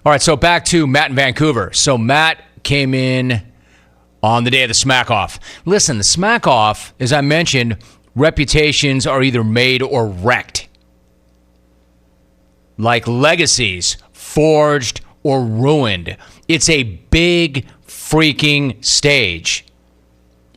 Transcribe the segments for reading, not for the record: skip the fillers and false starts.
All right, so back to Matt in Vancouver. So Matt came in on the day of the Smackoff. Listen, the Smackoff, as I mentioned, reputations are either made or wrecked. Like legacies, forged or ruined. It's a big freaking stage.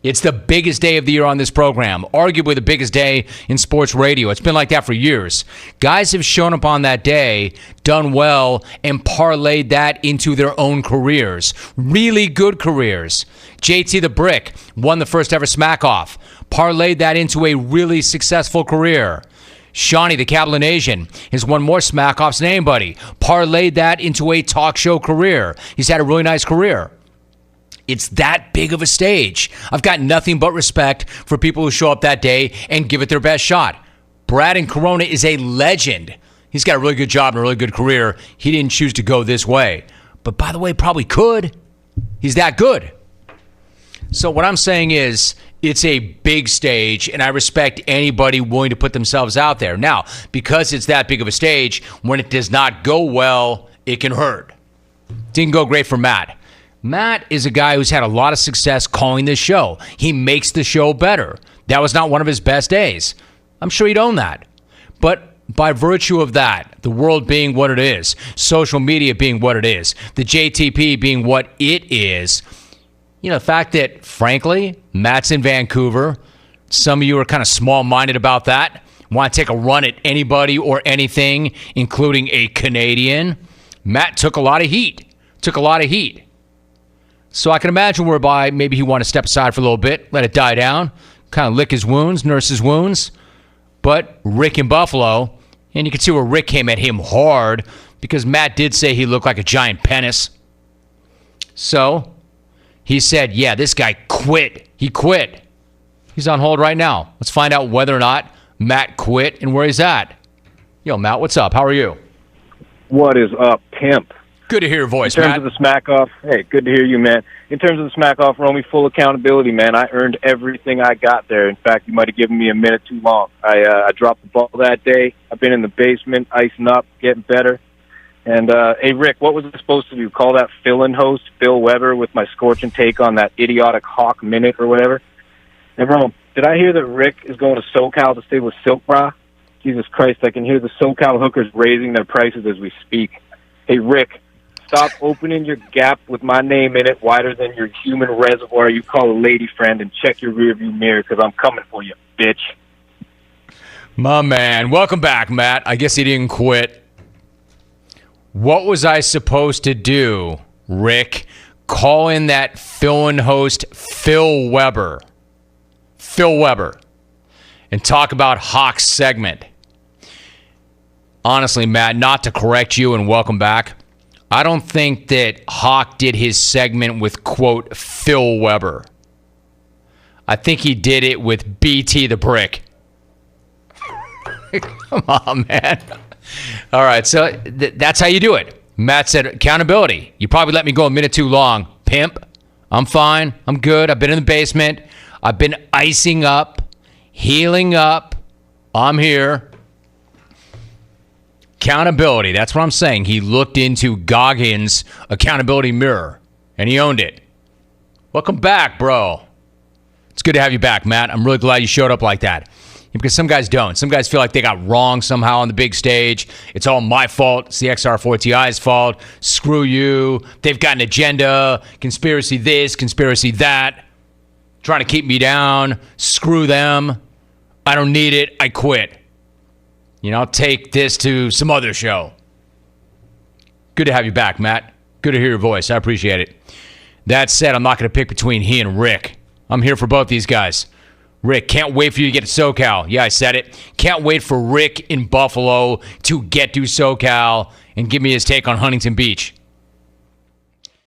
It's the biggest day of the year on this program, arguably the biggest day in sports radio. It's been like that for years. Guys have shown up on that day, done well, and parlayed that into their own careers. Really good careers. JT the Brick won the first ever Smackoff, parlayed that into a really successful career. Shawnee the Cablinasian has won more Smackoffs than anybody, parlayed that into a talk show career. He's had a really nice career. It's that big of a stage. I've got nothing but respect for people who show up that day and give it their best shot. Brad in Corona is a legend. He's got a really good job and a really good career. He didn't choose to go this way. But by the way, probably could. He's that good. So what I'm saying is, it's a big stage, and I respect anybody willing to put themselves out there. Now, because it's that big of a stage, when it does not go well, it can hurt. Didn't go great for Matt. Matt is a guy who's had a lot of success calling this show. He makes the show better. That was not one of his best days. I'm sure he'd own that. But by virtue of that, the world being what it is, social media being what it is, the JTP being what it is, the fact that, frankly, Matt's in Vancouver, some of you are kind of small-minded about that, want to take a run at anybody or anything, including a Canadian. Matt took a lot of heat. So I can imagine whereby maybe he wanted to step aside for a little bit, let it die down, kind of lick his wounds, nurse his wounds. But Rick in Buffalo, and you can see where Rick came at him hard because Matt did say he looked like a giant penis. So he said, yeah, this guy quit. He quit. He's on hold right now. Let's find out whether or not Matt quit and where he's at. Yo, Matt, what's up? How are you? What is up, pimp? Good to hear your voice, Matt. Matt. In terms of the Smackoff, hey, good to hear you, man. In terms of the Smackoff, Romy, full accountability, man. I earned everything I got there. In fact, you might have given me a minute too long. I dropped the ball that day. I've been in the basement, icing up, getting better. And, hey, Rick, what was I supposed to do? Call that fill-in host, Phil Weber, with my scorching take on that idiotic Hawk Minute or whatever? Hey, Rome, did I hear that Rick is going to Socal to stay with Silk Bra? Jesus Christ, I can hear the Socal hookers raising their prices as we speak. Hey, Rick, stop opening your gap with my name in it wider than your human reservoir you call a lady friend, and check your rearview mirror because I'm coming for you, bitch. My man. Welcome back, Matt. I guess he didn't quit. What was I supposed to do, Rick? Call in that fill-in host, Phil Weber. And talk about Hawk's segment. Honestly, Matt, not to correct you and welcome back, I don't think that Hawk did his segment with, quote, Phil Weber. I think he did it with BT the Brick. Come on, man. All right, so that's how you do it. Matt said accountability. You probably let me go a minute too long. Pimp, I'm fine. I'm good. I've been in the basement. I've been icing up, healing up. I'm here. Accountability. That's what I'm saying. He looked into Goggins' accountability mirror, and he owned it. Welcome back, bro. It's good to have you back, Matt. I'm really glad you showed up like that. Because some guys don't. Some guys feel like they got wrong somehow on the big stage. It's all my fault. It's the XR4TI's fault. Screw you. They've got an agenda. Conspiracy this, conspiracy that. Trying to keep me down. Screw them. I don't need it. I quit. I'll take this to some other show. Good to have you back, Matt. Good to hear your voice. I appreciate it. That said, I'm not going to pick between he and Rick. I'm here for both these guys. Rick, can't wait for you to get to SoCal. Yeah, I said it. Can't wait for Rick in Buffalo to get to SoCal and give me his take on Huntington Beach.